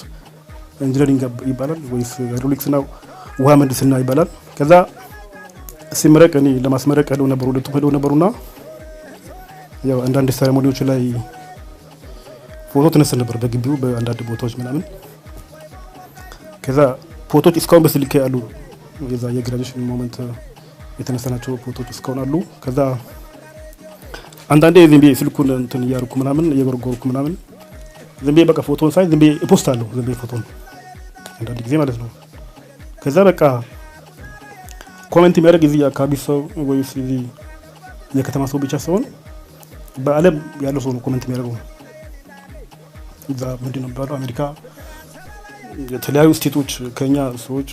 ኢንጂነሪንግ ይባላል ወይስ ሃይድሮሊክስ እና ውሃ ምህንድስና ይባላል ከዛ ሲመረቅ እኔ ለማስመረቅ ሄደው ነበር ሁለቱም ሄደው ነበሩና ያው አንዳንድ ሴሬሞኒዎች ላይ ፎቶ ተነስተን ነበር በግቢው በአንዳንድ ቦታዎች ምናምን ከዛ ፎቶዎች እስካሁን በስልክ ያሉ የዛ የግራጁዌሽን ሞመንት የተነሳናቸው ፎቶዎች እስካሁን አሉ ከዛ አንዳንዴ ዝም ብዬ ስልኩን እንትን እያደረኩ ምናምን እየጎረጎርኩ ምናምን ዝም ብዬ በቃ ፎቶን ሳይ ዝም ብዬ ፖስት አለው ዝም ብዬ ፎቶን አንዳንድ ጊዜ ማለት ነው ከዛ በቃ ኮሜንት የሚያደርግ እዚህ አካባቢ ሰው ወይስ እዚህ የከተማ ሰው ብቻ ሳይሆን በአለም ያለው ሰው ነው ኮሜንት የሚያደርገው እዛ ምንድነው ባለው አሜሪካ የተለያዩ ስቴቶች ከኛ ሰዎች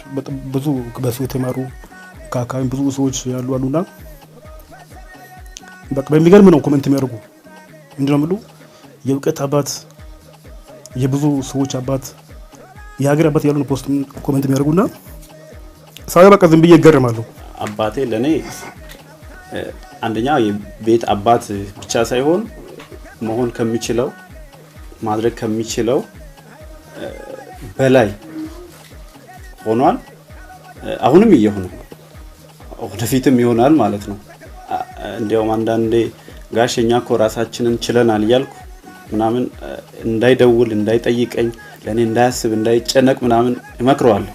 ብዙ በሱ የተማሩ ከአካባቢ ብዙ ሰዎች ያሉ አሉና በቃ በሚገርም ነው ኮሜንት የሚያደርጉ ምንድነው ምሉ የእውቀት አባት የብዙ ሰዎች አባት የሀገር አባት ያሉን ፖስት ኮሜንት የሚያደርጉና ሳይ በቃ ዝም ብዬ እገረማለሁ አባቴ ለኔ አንደኛ የቤት አባት ብቻ ሳይሆን መሆን ከሚችለው ማድረግ ከሚችለው በላይ ሆኗል አሁንም እየሆነ ወደፊትም ይሆናል ማለት ነው እንዲያውም አንዳንዴ ጋሸኛ ኮራሳችንን ችለናል ይያልኩ ምናምን እንዳይደውል እንዳይጠይቀኝ ለኔ እንዳያስብ እንዳይጨነቅ ምናምን እመክረዋለሁ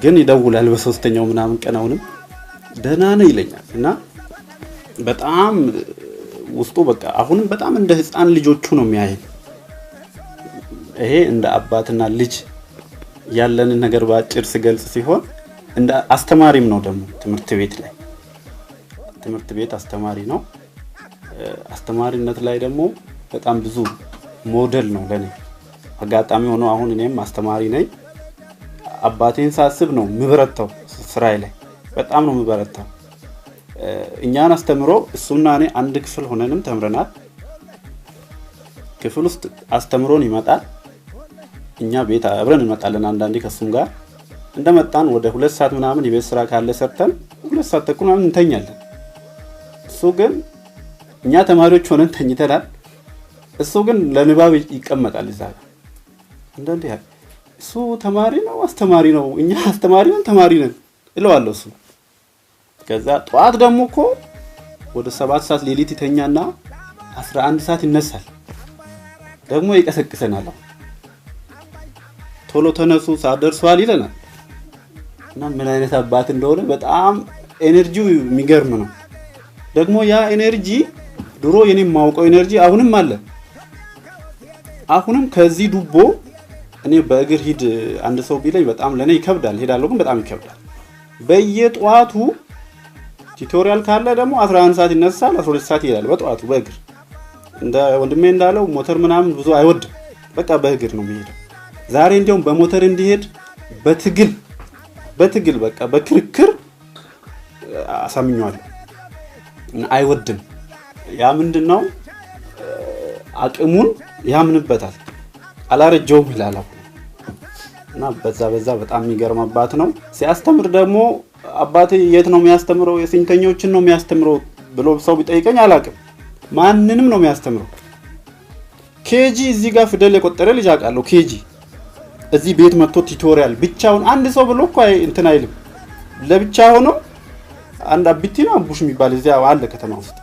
ግን ይደውላል በሶስተኛው ምናምን ቀን አሁንም ደህና ነህ ይለኛል እና በጣም ውስጡ በቃ አሁንም በጣም እንደ ህፃን ልጆቹ ነው የሚያየኝ ይሄ እንደ አባትና ልጅ ያለን ነገር ባጭር ሲገልጽ ሲሆን እንደ አስተማሪም ነው ደግሞ ትምህርት ቤት አስተማሪ ነው አስተማሪነት ላይ ደግሞ በጣም ብዙ ሞዴል ነው ለኔ አጋጣሚ ሆኖ አሁን እኔም አስተማሪ ነኝ አባቴን ሳስብ ነው ምበረታው ስራዬ ላይ በጣም ነው ምበረታው እኛን አስተምሮ እሱና እኔ አንድ ክፍል ሆነንም ተምረናል ክፍል ውስጥ አስተምሮን ይመጣል እኛ ቤት አብረን እንመጣለን አንዳንዴ ከሱም ጋር እንደመጣን ወደ 2 ሰዓት ምናምን የቤት ስራ ካለ ሰርተን 2 ሰዓት ተኩል ምናምን እንተኛለን እሱ ግን እኛ ተማሪዎች ሆነን ተኝተናል እሱ ግን ለንባብ ይቀመጣል እዛ አንዳንዴ እሱ ተማሪ ነው አስተማሪ ነው እኛ አስተማሪ ነን ተማሪ ነን እለዋለሁ እሱ ከዛ ጧት ደግሞ እኮ ወደ 7 ሰዓት ሌሊት ይተኛና 11 ሰዓት ይነሳል ደግሞ ይቀሰቅሰናል ቶሎ ተነሱ ሰዓት ደርሷል ይለናል እና ምን አይነት አባት እንደሆነ በጣም ኤነርጂው የሚገርም ነው ደግሞ ያ ኤነርጂ ድሮ የኔ ማውቀው ኤነርጂ አሁንም አለ አሁንም ከዚህ ዱቦ እኔ በእግር ሂድ አንድ ሰው ቢለኝ በጣም ለኔ ይከብዳል ሄዳለሁ ግን በጣም ይከብዳል በየጧቱ ቲዩቶሪያል ካለ ደግሞ 11 ሰዓት ይነሳል 12 ሰዓት ይላል በጧቱ በእግር እንደ ወንድሜ እንዳለው ሞተር ምናምን ብዙ አይወድም በቃ በእግር ነው የሚሄደው ዛሬ እንደውም በሞተር እንዲሄድ በትግል በቃ በክርክር አሳምኛለሁ አይወድም ያ ምንድነው አቅሙን ያምንበታል አላረጀውም ይላል እና በዛ በጣም የሚገርም አባት ነው ሲያስተምር ደግሞ አባቴ የት ነው የሚያስተምረው የስንተኞችን ነው የሚያስተምረው ብሎ ሰው ቢጠይቀኝ አላቅም ማንንም ነው የሚያስተምረው ኬጂ እዚህ ጋር ፊደል የቆጠረ ልጅ አውቃለሁ ኬጂ እዚህ ቤት መጥቶ ቲዩቶሪያል ብቻውን አንድ ሰው ብሎ እኮ እንትን አይልም ለብቻ ሆኖ አንድ አብቲና አቡሽ የሚባል እዚያ አለ ከተማ ውስጥ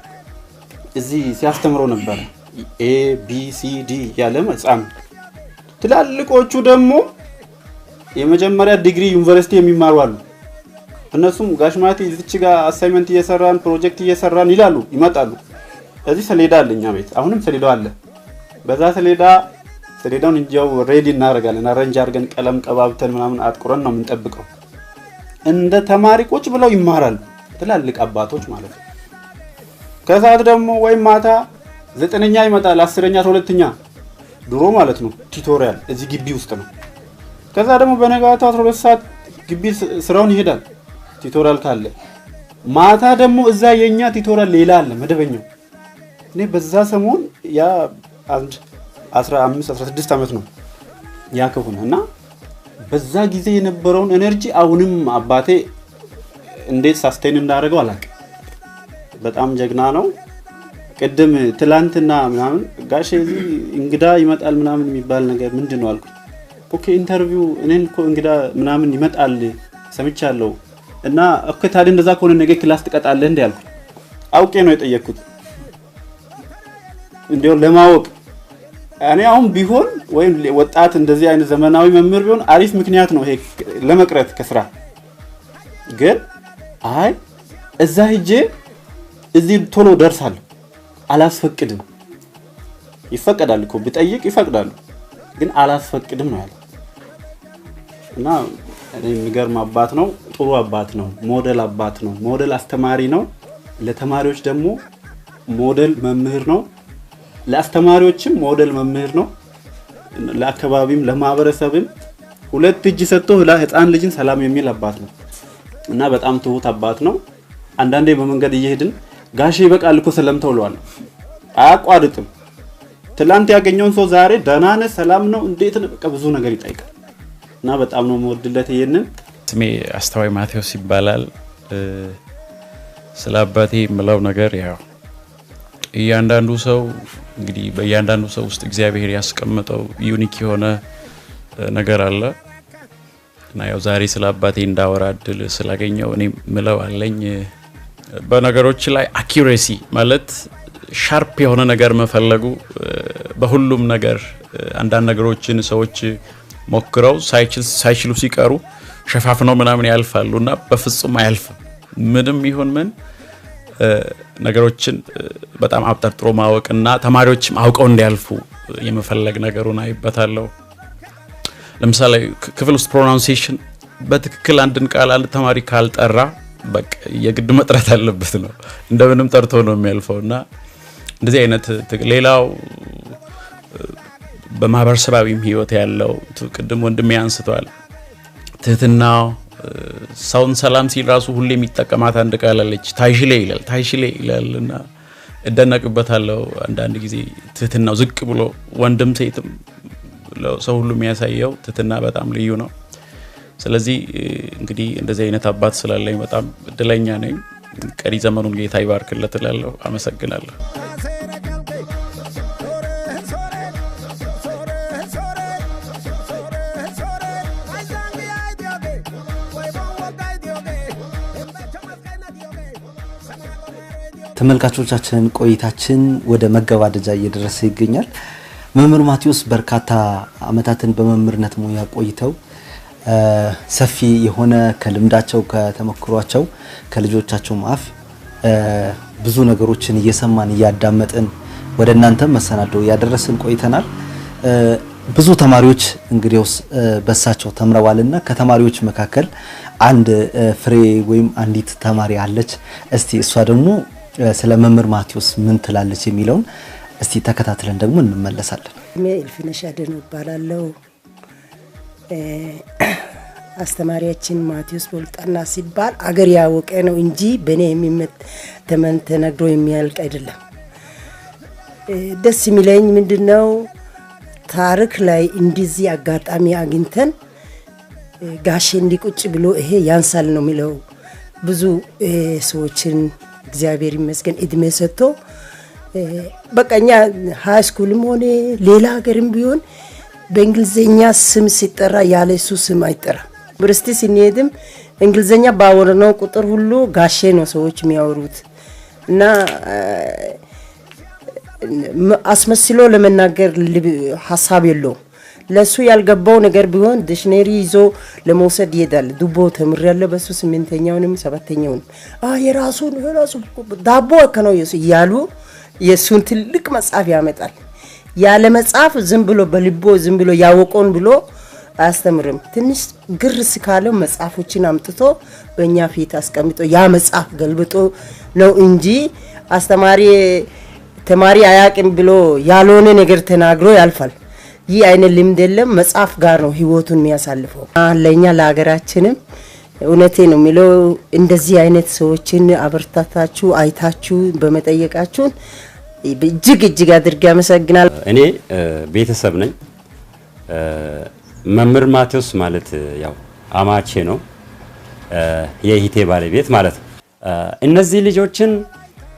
እዚህ ሲያስተምረው ነበር ኤ ቢ ሲ ዲ ያለ መጻም ትላልቆቹ ደግሞ የመጀመሪያ ዲግሪ ዩኒቨርሲቲ የሚማሩ አሉ እነሱም ጋሽማቲ እዚች ጋር አሳይመንት እየሰራን ፕሮጀክት እየሰራን ይላሉ ይመጣሉ እዚህ ሰሌዳ አለኛ ቤት አሁንም ሰሌዳው አለ በዛ ሰሌዳውን እንጃው ሬዲ እናደርጋለን አረንጅ አድርገን ቀለም ቀባብተን ምናምን አጥቁረን ነው የምንጠብቀው እንደ ተማሪ ቁጭ ብለው ይማራሉ ትላልቅ አባቶች ማለት ነው ከዛት ደግሞ ወይ ማታ 9ኛ ይመጣል 10ኛ 12ኛ ድሮ ማለት ነው ቲዩቶሪያል እዚህ ግቢ ውስጥ ነው ከዛ ደግሞ በነጋታው 12 ሰዓት ግቢ ስራውን ይሄዳል ቲዩቶሪያል ካለ ማታ ደግሞ እዛ የኛ ቲዩቶሪያል ሌላ አለ መደበኛው እኔ በዛ ሰሞን ያ 15 16 አመት ነው ያ ከሆነና በዛ ጊዜ የነበረውን ኤነርጂ አሁንም አባቴ እንዴት ሳስቴን እንዳደረገው አላውቅም በጣም ጀግና ነው ቀደም ትላንትና ምናምን ጋሼ እንግዳ ይመጣል ምናምን የሚባል ነገር ምንድነው አልኩኝ ኦኬ ኢንተርቪው እኔን እኮ እንግዳ ምናምን ይመጣል ሰምቻለሁ እና ኦኬ ታዲያ እንደዛ ከሆነ ነገ ክላስ ትቀጣለህ እንዴ አልኩኝ አውቄ ነው የጠየቅኩት እንዴው ለማወቅ እኔ አሁን ቢሆን ወይም ወጣት እንደዚህ አይነት ዘመናዊ መምህር ቢሆን አሪፍ ምክንያት ነው ይሄ ለመቅረት ከስራ ግን አይ እዛ ሂጄ እዚህ ቶሎ ደርሳለሁ አላስፈቅድም ይፈቀዳል እኮ ቢጠይቅ ይፈቅዳሉ ግን አላስፈቅድም ነው ያለው እና እኔ የሚገርም አባት ነው ጥሩ አባት ነው ሞዴል አባት ነው ሞዴል አስተማሪ ነው ለተማሪዎች ደግሞ ሞዴል መምህር ነው ለአስተማሪዎችም ሞዴል መምህር ነው ለአካባቢም ለማህበረሰብም ሁለት እጅ ሰጥቶ ለህፃን ልጅን ሰላም የሚል አባት ነው እና በጣም ትሁት አባት ነው አንዳንዴ በመንገድ እየሄድን ጋሼ ይበቃል እኮ ሰላምታው ለዋል አያቋርጥም ትላንት ያገኘውን ሰው ዛሬ ደናነ ሰላም ነው እንዴት ነው በቃ ብዙ ነገር ይጠይቃል እና በጣም ነው መወድለት ይሄንን ስሜ አስተዋይ ማቴዎስ ይባላል ስላባቴ ምለው ነገር ያው እያንዳንዱ ሰው እንግዲህ በእያንዳንዱ ሰው ውስጥ እግዚአብሔር ያስቀመጠው ዩኒክ የሆነ ነገር አለ እና ያው ዛሬ ስላባቴ እንዳወራድል ስላገኘው እኔ ምለው አለኝ በነገሮች ላይ አኪዩሬሲ ማለት ሻርፕ የሆነ ነገር መፈለጉ በሁሉም ነገር አንዳንድ ነገሮችን ሰዎች ሞክረው ሳይችሉ ሲቀሩ ሸፋፍነው ምናምን ያልፋሉና በፍጹም አያልፍም ምንም ይሁን ምን ነገሮችን በጣም አብጠርጥሮ ማወቅና ተማሪዎችም አውቀው እንዲያልፉ የመፈለግ ነገሩን አይበታለው ለምሳሌ ክፍል ውስጥ ፕሮናንሲዬሽን በትክክል አንድን ቃል አንድ ተማሪ ካልጠራ በቃ የግድ መጥራት አለበት ነው እንደምንም ጠርቶ ነው የሚያልፈውና እንደዚህ አይነት ሌላው በማህበረሰባዊም ህይወት ያለው ቅድም ወንድሜ አንስቷል ትህትና ሰውን ሰላም ሲል ራሱ ሁሌ የሚጠቀማት አንድ ቃል አለች ታይሽሌ ይላልና እደነቅበታለሁ አንዳንድ ጊዜ ትህትናው ዝቅ ብሎ ወንድም ሴትም ሰው ሁሉ የሚያሳየው ትትና በጣም ልዩ ነው። ስለዚህ እንግዲህ እንደዚህ አይነት አባት ስላለኝ በጣም እድለኛ ነኝ። ቀሪ ዘመኑን ጌታ ይባርክለት እላለሁ። አመሰግናለሁ። ተመልካቾቻችን ቆይታችን ወደ መገባደጃ እየደረሰ ይገኛል። መምህር ማቴዎስ በርካታ አመታትን በመምህርነት ሙያ ቆይተው ሰፊ የሆነ ከልምዳቸው ከተመክሯቸው ከልጆቻቸው አፍ ብዙ ነገሮችን እየሰማን እያዳመጥን ወደ እናንተ መሰናዶ ያደረስን ቆይተናል። ብዙ ተማሪዎች እንግዲያውስ በሳቸው ተምረዋልና ከተማሪዎች መካከል አንድ ፍሬ ወይም አንዲት ተማሪ አለች። እስቲ እሷ ደግሞ ስለ መምህር ማቴዎስ ምን ትላለች የሚለውን እስቲ ተከታትለን ደግሞ እንመለሳለን። እልፍነሽ አደነው እባላለሁ። አስተማሪያችን ማቴዎስ ቦልጣና ሲባል አገር ያወቀ ነው እንጂ በኔ ተነግሮ የሚያልቅ አይደለም። ደስ የሚለኝ ምንድነው ታሪክ ላይ እንደዚህ አጋጣሚ አግኝተን ጋሼ እንዲቁጭ ብሎ ይሄ ያንሳል ነው የሚለው ብዙ ሰዎችን እግዚአብሔር ይመስገን እድሜ ሰጥቶ በቃኛ ሃይ ስኩልም ሆነ ሌላ ሀገርም ቢሆን በእንግሊዘኛ ስም ሲጠራ ያለ እሱ ስም አይጠራ። ዩኒቨርሲቲ ሲኔድም እንግሊዘኛ ባወረነው ቁጥር ሁሉ ጋሼ ነው ሰዎች የሚያወሩት እና አስመስሎ ለመናገር ሐሳብ የለው። ለሱ ያልገባው ነገር ቢሆን ዲክሽነሪ ይዞ ለመውሰድ ይሄዳል። ዱቦ ተምር ያለ በሱ 8ኛውንም 7ኛውንም የራሱ ዳቦ ከነው ያሉ የሱን ትልቅ መጽሐፍ ያመጣል። ያለ መጽሐፍ ዝም ብሎ በልቦ ዝም ብሎ ያወቀውን ብሎ አያስተምርም። ትንሽ ግርስ ካለው መጽሐፎችን አምጥቶ በእኛ ፊት አስቀምጦ ያ መጽሐፍ ገልብጦ ነው እንጂ አስተማሪ ተማሪ አያቅም ብሎ ያልሆነ ነገር ተናግሮ ያልፋል። ይህ አይነት ልምድ የለም። መጽሐፍ ጋር ነው ህይወቱን የሚያሳልፈው። ለኛ ለሀገራችንም እውነቴ ነው የሚለው እንደዚህ አይነት ሰዎችን አበርታታችሁ አይታችሁ በመጠየቃችሁ እጅግ አድርጌ አመሰግናለሁ። እኔ ቤተሰብ ነኝ። መምህር ማቴዎስ ማለት ያው አማቼ ነው፣ የሂቴ ባለቤት ማለት ነው። እነዚህ ልጆችን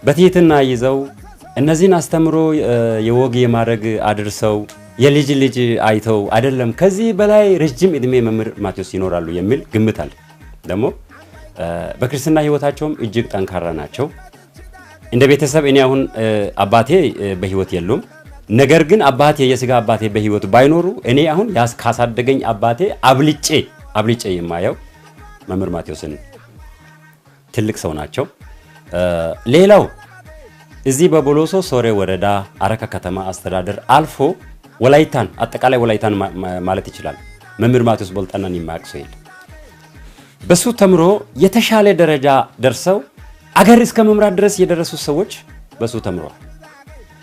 በትህትና ይዘው እነዚህን አስተምሮ የወግ የማድረግ አድርሰው የልጅ ልጅ አይተው አይደለም ከዚህ በላይ ረጅም እድሜ መምህር ማቴዎስ ይኖራሉ የሚል ግምት አለ። ደግሞ በክርስትና ህይወታቸውም እጅግ ጠንካራ ናቸው። እንደ ቤተሰብ እኔ አሁን አባቴ በህይወት የሉም። ነገር ግን አባቴ የስጋ አባቴ በህይወት ባይኖሩ እኔ አሁን ካሳደገኝ አባቴ አብልጬ የማየው መምህር ማቴዎስን ትልቅ ሰው ናቸው። ሌላው እዚህ በቦሎሶ ሶሬ ወረዳ አረካ ከተማ አስተዳደር አልፎ ወላይታን አጠቃላይ ወላይታን ማለት ይችላል መምህር ማቴዎስ ቦልጣናን የማያውቅ ሰው የለም። በሱ ተምሮ የተሻለ ደረጃ ደርሰው አገር እስከ መምራት ድረስ የደረሱ ሰዎች በሱ ተምረዋል።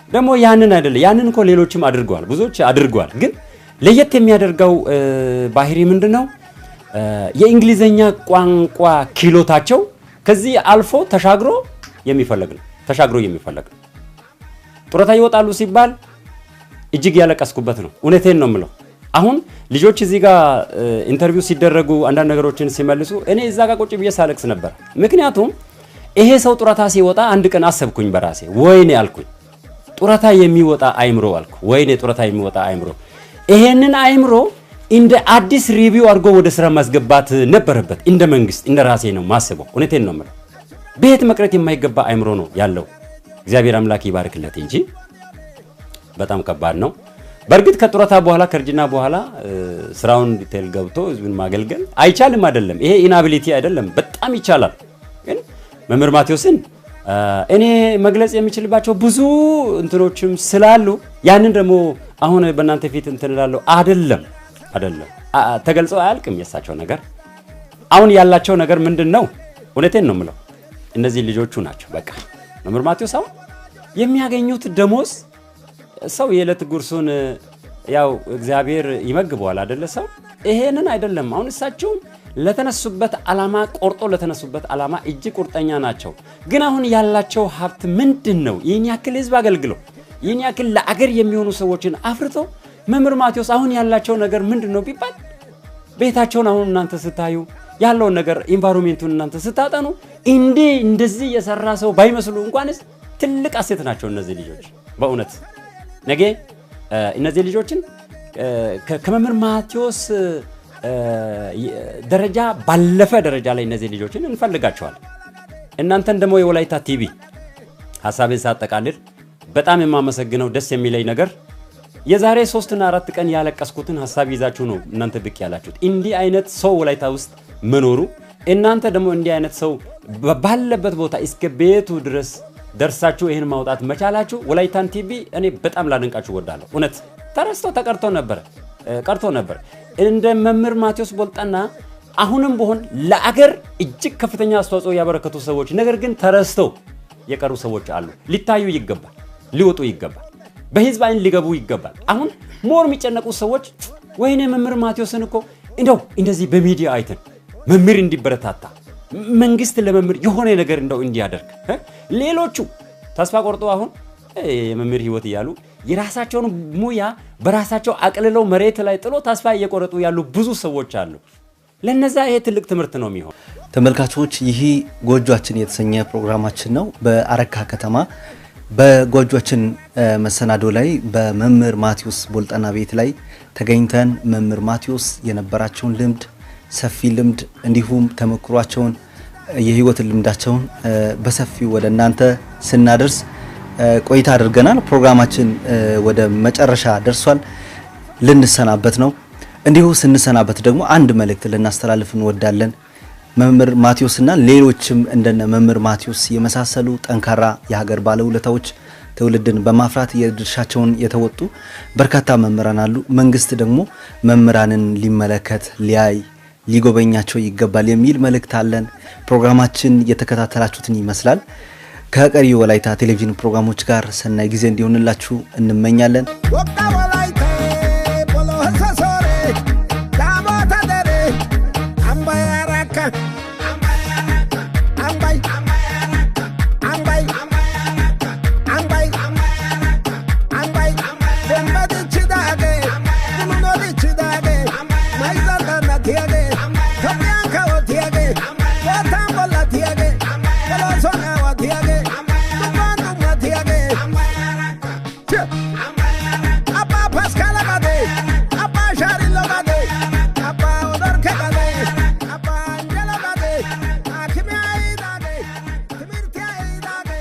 ደግሞ ያንን አይደለም ያንን እኮ ሌሎችም አድርገዋል፣ ብዙዎች አድርገዋል። ግን ለየት የሚያደርገው ባህሪ ምንድነው? የእንግሊዘኛ ቋንቋ ኪሎታቸው ከዚህ አልፎ ተሻግሮ የሚፈልግ ነው። ጡረታ ይወጣሉ ሲባል እጅግ ያለቀስኩበት ነው። እውነቴን ነው የምለው። አሁን ልጆች እዚህ ጋር ኢንተርቪው ሲደረጉ አንዳንድ ነገሮችን ሲመልሱ እኔ እዛ ጋር ቁጭ ብዬ ሳለቅስ ነበር። ምክንያቱም ይሄ ሰው ጡረታ ሲወጣ አንድ ቀን አሰብኩኝ በራሴ ወይኔ አልኩኝ። ጡረታ የሚወጣ አይምሮ አልኩ። ወይኔ ጡረታ የሚወጣ አይምሮ። ይሄንን አይምሮ እንደ አዲስ ሪቪው አድርጎ ወደ ስራ ማስገባት ነበረበት። እንደ መንግስት እንደ ራሴ ነው ማስበው። እውነቴን ነው የምለው። ቤት መቅረት የማይገባ አይምሮ ነው ያለው። እግዚአብሔር አምላክ ይባርክለት እንጂ በጣም ከባድ ነው። በእርግጥ ከጡረታ በኋላ ከርጅና በኋላ ስራውን ዲቴል ገብቶ ህዝብን ማገልገል አይቻልም አይደለም። ይሄ ኢናቢሊቲ አይደለም፣ በጣም ይቻላል። ግን መምህር ማቴዎስን እኔ መግለጽ የሚችልባቸው ብዙ እንትኖችም ስላሉ ያንን ደግሞ አሁን በእናንተ ፊት እንትንላለሁ አይደለም ተገልጾ አያልቅም የሳቸው ነገር። አሁን ያላቸው ነገር ምንድነው? እውነቴን ነው የምለው እነዚህ ልጆቹ ናቸው። በቃ መምህር ማቴዎስ አሁን የሚያገኙት ደሞዝ ሰው የዕለት ጉርሱን ያው እግዚአብሔር ይመግበዋል አይደለ? ሰው ይሄንን አይደለም። አሁን እሳቸው ለተነሱበት ዓላማ ቆርጦ ለተነሱበት ዓላማ እጅግ ቁርጠኛ ናቸው። ግን አሁን ያላቸው ሀብት ምንድነው? ይህን ያክል ህዝብ አገልግሎ ይህን ያክል ለአገር የሚሆኑ ሰዎችን አፍርቶ መምህር ማቴዎስ አሁን ያላቸው ነገር ምንድነው ቢባል ቤታቸውን አሁን እናንተ ስታዩ ያለው ነገር ኢንቫይሮንመንቱን እናንተ ስታጠኑ እንደዚህ የሰራ ሰው ባይመስሉ እንኳንስ ትልቅ አሴት ናቸው እነዚህ ልጆች በእውነት ነገ እነዚህ ልጆችን ከመምህር ማቴዎስ ደረጃ ባለፈ ደረጃ ላይ እነዚህ ልጆችን እንፈልጋቸዋለን። እናንተን ደግሞ የወላይታ ቲቪ ሐሳቤን ሳጠቃልል በጣም የማመሰግነው ደስ የሚለኝ ነገር የዛሬ 3 እና 4 ቀን ያለቀስኩትን ሐሳብ ይዛችሁ ነው እናንተ ብቅ ያላችሁት። እንዲህ አይነት ሰው ወላይታ ውስጥ መኖሩ እናንተ ደግሞ እንዲህ አይነት ሰው ባለበት ቦታ እስከ ቤቱ ድረስ ደርሳችሁ ይሄን ማውጣት መቻላችሁ ወላይታን ቲቪ እኔ በጣም ላደንቃችሁ ወዳለሁ። እውነት ተረስቶ ቀርቶ ነበር እንደ መምህር ማቴዎስ ቦልጣና አሁንም በሆን ለአገር እጅግ ከፍተኛ አስተዋጽኦ ያበረከቱ ሰዎች ነገር ግን ተረስተው የቀሩ ሰዎች አሉ። ሊታዩ ይገባል፣ ሊወጡ ይገባል፣ በህዝብ አይን ሊገቡ ይገባል። አሁን ሞር የሚጨነቁ ሰዎች ወይኔ መምህር ማቴዎስን እኮ እንደዚህ በሚዲያ አይተን መምህር እንዲበረታታ መንግስት ለመምህር የሆነ ነገር እንዲያደርግ ሌሎቹ ተስፋ ቆርጦ አሁን የመምህር ህይወት እያሉ የራሳቸውን ሙያ በራሳቸው አቅልለው መሬት ላይ ጥሎ ተስፋ እየቆረጡ ያሉ ብዙ ሰዎች አሉ። ለነዛ ይሄ ትልቅ ትምህርት ነው የሚሆን። ተመልካቾች ይህ ጎጆአችን የተሰኘ ፕሮግራማችን ነው። በአረካ ከተማ በጎጆአችን መሰናዶ ላይ በመምህር ማቴዎስ ቦልጣና ቤት ላይ ተገኝተን መምህር ማቴዎስ የነበራቸውን ልምድ ሰፊ ልምድ እንዲሁም ተመክሯቸውን የህይወት ልምዳቸውን በሰፊው ወደ እናንተ ስናደርስ ቆይታ አድርገናል። ፕሮግራማችን ወደ መጨረሻ ደርሷል። ልንሰናበት ነው። እንዲሁ ስንሰናበት ደግሞ አንድ መልእክት ልናስተላልፍ እንወዳለን። መምህር ማቴዎስና ሌሎችም እንደነ መምህር ማቴዎስ የመሳሰሉ ጠንካራ የሀገር ባለውለታዎች ትውልድን በማፍራት የድርሻቸውን የተወጡ በርካታ መምህራን አሉ። መንግስት ደግሞ መምህራንን ሊመለከት ሊጎበኛቸው ይገባል የሚል መልእክት አለን። ፕሮግራማችን የተከታተላችሁትን ይመስላል። ከቀሪ ወላይታ ቴሌቪዥን ፕሮግራሞች ጋር ሰናይ ጊዜ እንዲሆንላችሁ እንመኛለን። Ambay